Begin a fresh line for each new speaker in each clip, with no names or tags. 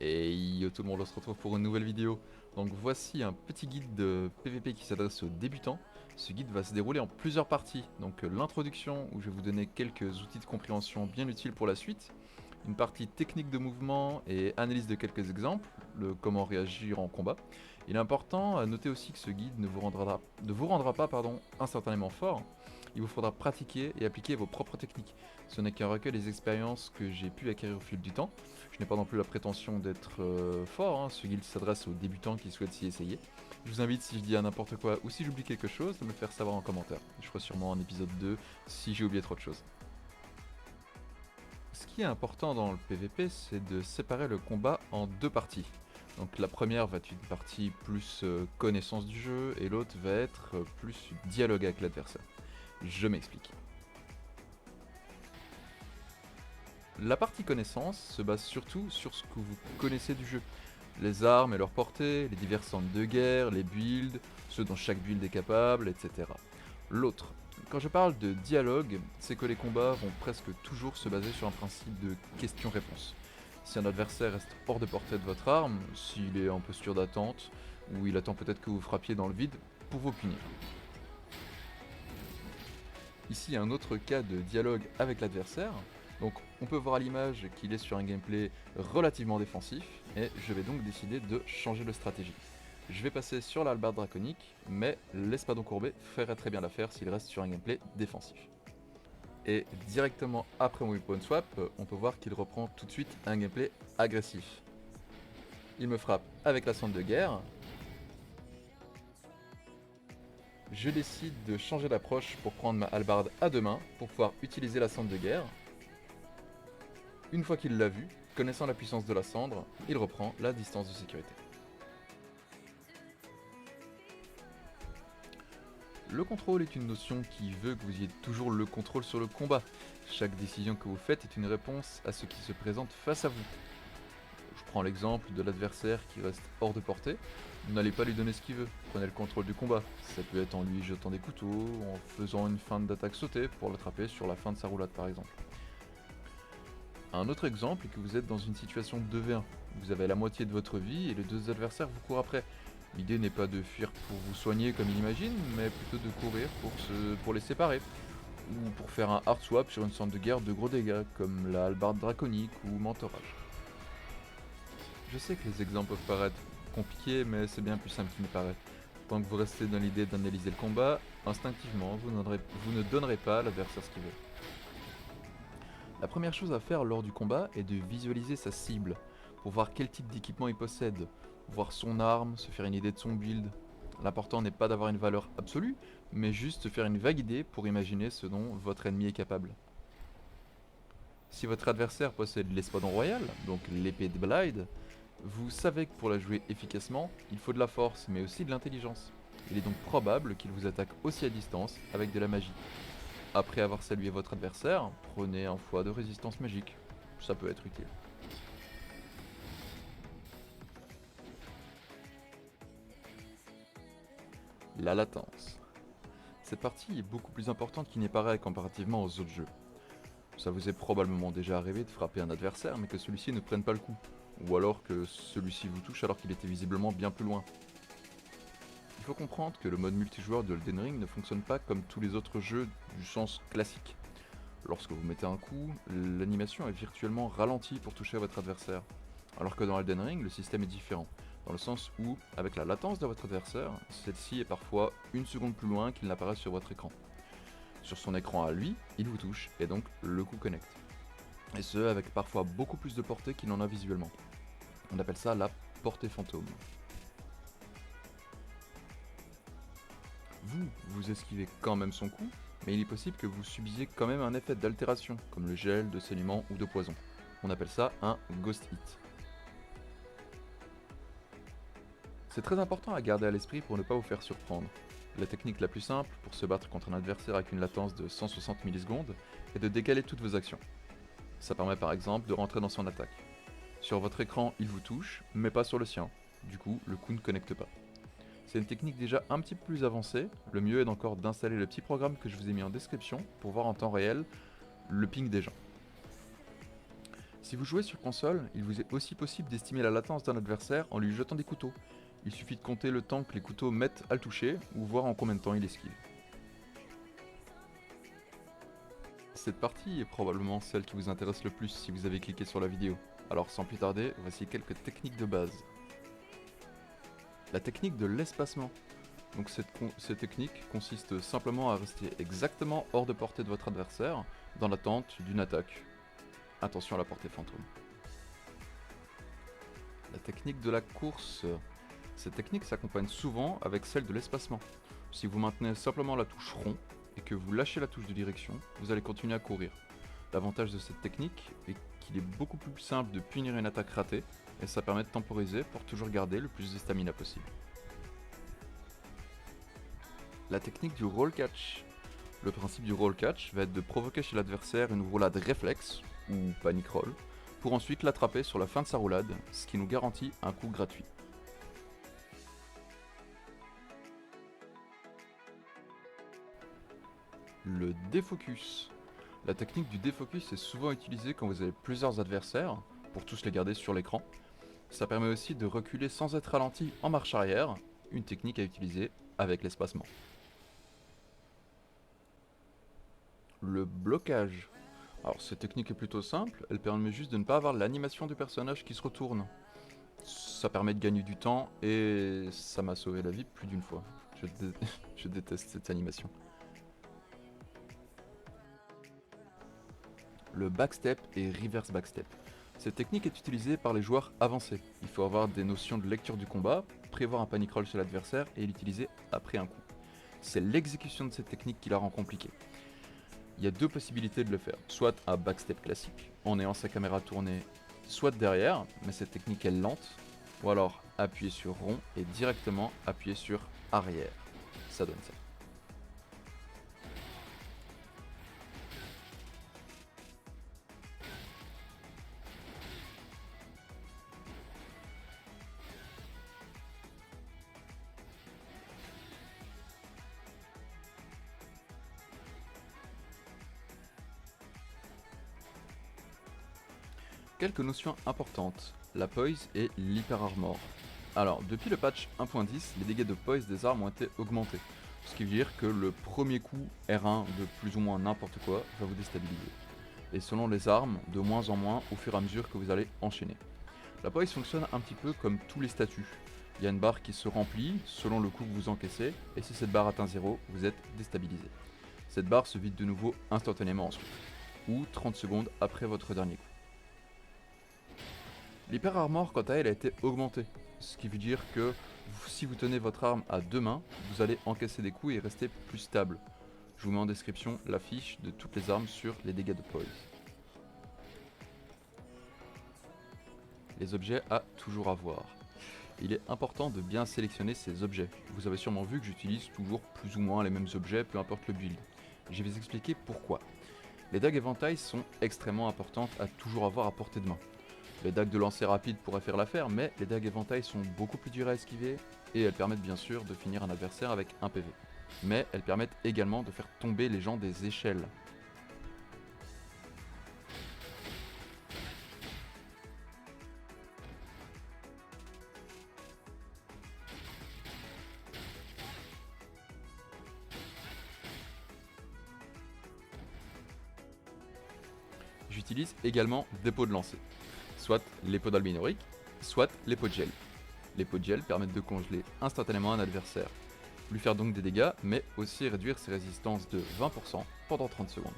Et yo tout le monde, on se retrouve pour une nouvelle vidéo. Donc voici un petit guide de PVP qui s'adresse aux débutants. Ce guide va se dérouler en plusieurs parties. Donc l'introduction où je vais vous donner quelques outils de compréhension bien utiles pour la suite. Une partie technique de mouvement et analyse de quelques exemples, le comment réagir en combat. Il est important à noter aussi que ce guide ne vous rendra pas instantanément fort. Il vous faudra pratiquer et appliquer vos propres techniques. Ce n'est qu'un recueil des expériences que j'ai pu acquérir au fil du temps. Je n'ai pas non plus la prétention d'être fort, hein. Ce guide s'adresse aux débutants qui souhaitent s'y essayer. Je vous invite, si je dis à n'importe quoi ou si j'oublie quelque chose, de me faire savoir en commentaire. Je ferai sûrement un épisode 2 si j'ai oublié trop de choses. Ce qui est important dans le PVP, c'est de séparer le combat en deux parties. Donc la première va être une partie plus connaissance du jeu et l'autre va être plus dialogue avec l'adversaire. Je m'explique. La partie connaissance se base surtout sur ce que vous connaissez du jeu. Les armes et leur portée, les divers centres de guerre, les builds, ce dont chaque build est capable, etc. L'autre, quand je parle de dialogue, c'est que les combats vont presque toujours se baser sur un principe de question-réponse. Si un adversaire reste hors de portée de votre arme, s'il est en posture d'attente, ou il attend peut-être que vous frappiez dans le vide, pour vous punir. Ici, un autre cas de dialogue avec l'adversaire. Donc, on peut voir à l'image qu'il est sur un gameplay relativement défensif, et je vais donc décider de changer de stratégie. Je vais passer sur la hallebarde draconique, mais l'espadon courbé ferait très bien l'affaire s'il reste sur un gameplay défensif. Et directement après mon weapon swap, on peut voir qu'il reprend tout de suite un gameplay agressif. Il me frappe avec la sonde de guerre. Je décide de changer d'approche pour prendre ma hallebarde à deux mains pour pouvoir utiliser la sonde de guerre. Une fois qu'il l'a vu, connaissant la puissance de la cendre, il reprend la distance de sécurité. Le contrôle est une notion qui veut que vous ayez toujours le contrôle sur le combat. Chaque décision que vous faites est une réponse à ce qui se présente face à vous. Je prends l'exemple de l'adversaire qui reste hors de portée. N'allez pas lui donner ce qu'il veut, prenez le contrôle du combat. Ça peut être en lui jetant des couteaux, en faisant une feinte d'attaque sautée pour l'attraper sur la fin de sa roulade par exemple. Un autre exemple est que vous êtes dans une situation de 2v1. Vous avez la moitié de votre vie et les deux adversaires vous courent après. L'idée n'est pas de fuir pour vous soigner comme il imagine, mais plutôt de courir pour les séparer. Ou pour faire un hard swap sur une sorte de guerre de gros dégâts, comme la hallebarde draconique ou mentorage. Je sais que les exemples peuvent paraître compliqués, mais c'est bien plus simple qu'il ne paraît. Tant que vous restez dans l'idée d'analyser le combat, instinctivement, vous ne donnerez pas à l'adversaire ce qu'il veut. La première chose à faire lors du combat est de visualiser sa cible, pour voir quel type d'équipement il possède, voir son arme, se faire une idée de son build. L'important n'est pas d'avoir une valeur absolue, mais juste se faire une vague idée pour imaginer ce dont votre ennemi est capable. Si votre adversaire possède l'espadon royal, donc l'épée de Blade, vous savez que pour la jouer efficacement, il faut de la force, mais aussi de l'intelligence. Il est donc probable qu'il vous attaque aussi à distance avec de la magie. Après avoir salué votre adversaire, prenez un foie de résistance magique. Ça peut être utile. La latence. Cette partie est beaucoup plus importante qu'il n'est paraît comparativement aux autres jeux. Ça vous est probablement déjà arrivé de frapper un adversaire mais que celui-ci ne prenne pas le coup. Ou alors que celui-ci vous touche alors qu'il était visiblement bien plus loin. Il faut comprendre que le mode multijoueur de Elden Ring ne fonctionne pas comme tous les autres jeux du sens classique. Lorsque vous mettez un coup, l'animation est virtuellement ralentie pour toucher votre adversaire. Alors que dans Elden Ring, le système est différent, dans le sens où, avec la latence de votre adversaire, celle-ci est parfois une seconde plus loin qu'il n'apparaît sur votre écran. Sur son écran à lui, il vous touche, et donc le coup connecte. Et ce, avec parfois beaucoup plus de portée qu'il n'en a visuellement. On appelle ça la portée fantôme. Vous esquivez quand même son coup, mais il est possible que vous subisiez quand même un effet d'altération, comme le gel, de saignement ou de poison. On appelle ça un ghost hit. C'est très important à garder à l'esprit pour ne pas vous faire surprendre. La technique la plus simple pour se battre contre un adversaire avec une latence de 160 millisecondes est de décaler toutes vos actions. Ça permet par exemple de rentrer dans son attaque. Sur votre écran, il vous touche, mais pas sur le sien. Du coup, le coup ne connecte pas. C'est une technique déjà un petit peu plus avancée, le mieux est encore d'installer le petit programme que je vous ai mis en description pour voir en temps réel le ping des gens. Si vous jouez sur console, il vous est aussi possible d'estimer la latence d'un adversaire en lui jetant des couteaux. Il suffit de compter le temps que les couteaux mettent à le toucher, ou voir en combien de temps il esquive. Cette partie est probablement celle qui vous intéresse le plus si vous avez cliqué sur la vidéo. Alors sans plus tarder, voici quelques techniques de base. La technique de l'espacement. Donc cette technique consiste simplement à rester exactement hors de portée de votre adversaire, dans l'attente d'une attaque. Attention à la portée fantôme. La technique de la course. Cette technique s'accompagne souvent avec celle de l'espacement. Si vous maintenez simplement la touche rond et que vous lâchez la touche de direction, vous allez continuer à courir. L'avantage de cette technique est qu'il est beaucoup plus simple de punir une attaque ratée et ça permet de temporiser pour toujours garder le plus de stamina possible. La technique du roll catch. Le principe du roll catch va être de provoquer chez l'adversaire une roulade réflexe, ou panic roll, pour ensuite l'attraper sur la fin de sa roulade, ce qui nous garantit un coup gratuit. Le défocus. La technique du défocus est souvent utilisée quand vous avez plusieurs adversaires, pour tous les garder sur l'écran. Ça permet aussi de reculer sans être ralenti en marche arrière, une technique à utiliser avec l'espacement. Le blocage. Alors cette technique est plutôt simple, elle permet juste de ne pas avoir l'animation du personnage qui se retourne. Ça permet de gagner du temps et ça m'a sauvé la vie plus d'une fois. Je déteste cette animation. Le backstep et reverse backstep. Cette technique est utilisée par les joueurs avancés. Il faut avoir des notions de lecture du combat, prévoir un panic roll chez l'adversaire et l'utiliser après un coup. C'est l'exécution de cette technique qui la rend compliquée. Il y a deux possibilités de le faire, soit un backstep classique, en ayant sa caméra tournée soit derrière, mais cette technique est lente, ou alors appuyer sur rond et directement appuyer sur arrière. Ça donne ça. Quelques notions importantes, la poise et l'hyper armor. Alors, depuis le patch 1.10, les dégâts de poise des armes ont été augmentés, ce qui veut dire que le premier coup R1 de plus ou moins n'importe quoi va vous déstabiliser. Et selon les armes, de moins en moins au fur et à mesure que vous allez enchaîner. La poise fonctionne un petit peu comme tous les statuts. Il y a une barre qui se remplit selon le coup que vous encaissez, et si cette barre atteint 0, vous êtes déstabilisé. Cette barre se vide de nouveau instantanément ensuite, ou 30 secondes après votre dernier coup. L'hyper armor quant à elle a été augmentée, ce qui veut dire que si vous tenez votre arme à deux mains, vous allez encaisser des coups et rester plus stable. Je vous mets en description la fiche de toutes les armes sur les dégâts de poise. Les objets à toujours avoir. Il est important de bien sélectionner ces objets. Vous avez sûrement vu que j'utilise toujours plus ou moins les mêmes objets, peu importe le build. Je vais vous expliquer pourquoi. Les dagues éventail sont extrêmement importantes à toujours avoir à portée de main. Les dagues de lancer rapide pourraient faire l'affaire, mais les dagues éventail sont beaucoup plus dures à esquiver et elles permettent bien sûr de finir un adversaire avec un PV. Mais elles permettent également de faire tomber les gens des échelles. J'utilise également des pots de lancer, soit les pots d'albinorique, soit les pots de gel. Les pots de gel permettent de congeler instantanément un adversaire, lui faire donc des dégâts, mais aussi réduire ses résistances de 20% pendant 30 secondes.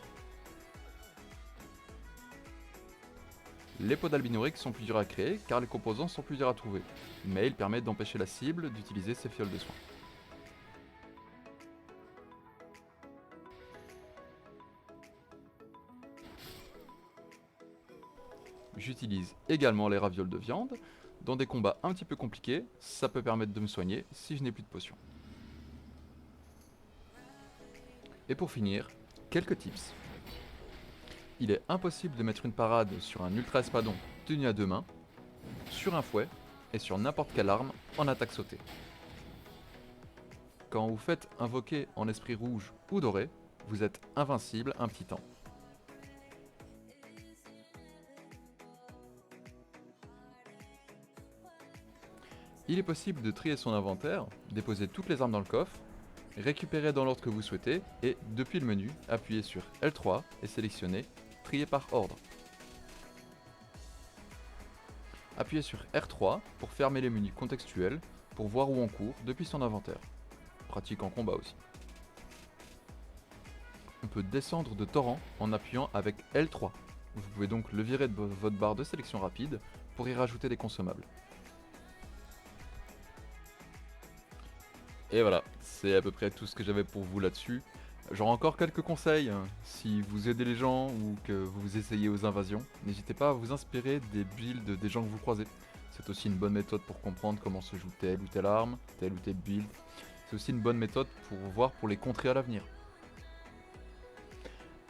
Les pots d'albinorique sont plus durs à créer car les composants sont plus durs à trouver, mais ils permettent d'empêcher la cible d'utiliser ses fioles de soins. J'utilise également les ravioles de viande. Dans des combats un petit peu compliqués, ça peut permettre de me soigner si je n'ai plus de potions. Et pour finir, quelques tips. Il est impossible de mettre une parade sur un ultra espadon tenu à deux mains, sur un fouet et sur n'importe quelle arme en attaque sautée. Quand vous faites invoquer en esprit rouge ou doré, vous êtes invincible un petit temps. Il est possible de trier son inventaire, déposer toutes les armes dans le coffre, récupérer dans l'ordre que vous souhaitez et, depuis le menu, appuyer sur L3 et sélectionner Trier par ordre. Appuyez sur R3 pour fermer les menus contextuels pour voir où on court depuis son inventaire. Pratique en combat aussi. On peut descendre de torrent en appuyant avec L3. Vous pouvez donc le virer de votre barre de sélection rapide pour y rajouter des consommables. Et voilà, c'est à peu près tout ce que j'avais pour vous là-dessus. J'aurai encore quelques conseils, hein. Si vous aidez les gens ou que vous essayez aux invasions, n'hésitez pas à vous inspirer des builds des gens que vous croisez. C'est aussi une bonne méthode pour comprendre comment se joue telle ou telle arme, telle ou telle build. C'est aussi une bonne méthode pour voir pour les contrer à l'avenir.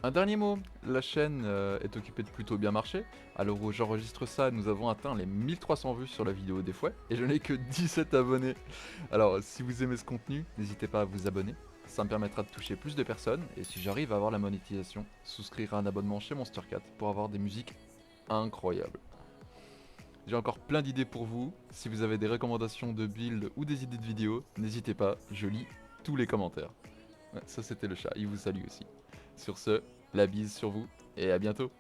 Un dernier mot, la chaîne est occupée de plutôt bien marcher. À l'heure où j'enregistre ça, nous avons atteint les 1300 vues sur la vidéo des fouets et je n'ai que 17 abonnés. Alors si vous aimez ce contenu, n'hésitez pas à vous abonner, ça me permettra de toucher plus de personnes et si j'arrive à avoir la monétisation, souscrire à un abonnement chez Monstercat pour avoir des musiques incroyables. J'ai encore plein d'idées pour vous, si vous avez des recommandations de build ou des idées de vidéos, n'hésitez pas, je lis tous les commentaires. Ouais, ça c'était le chat, il vous salue aussi. Sur ce, la bise sur vous et à bientôt.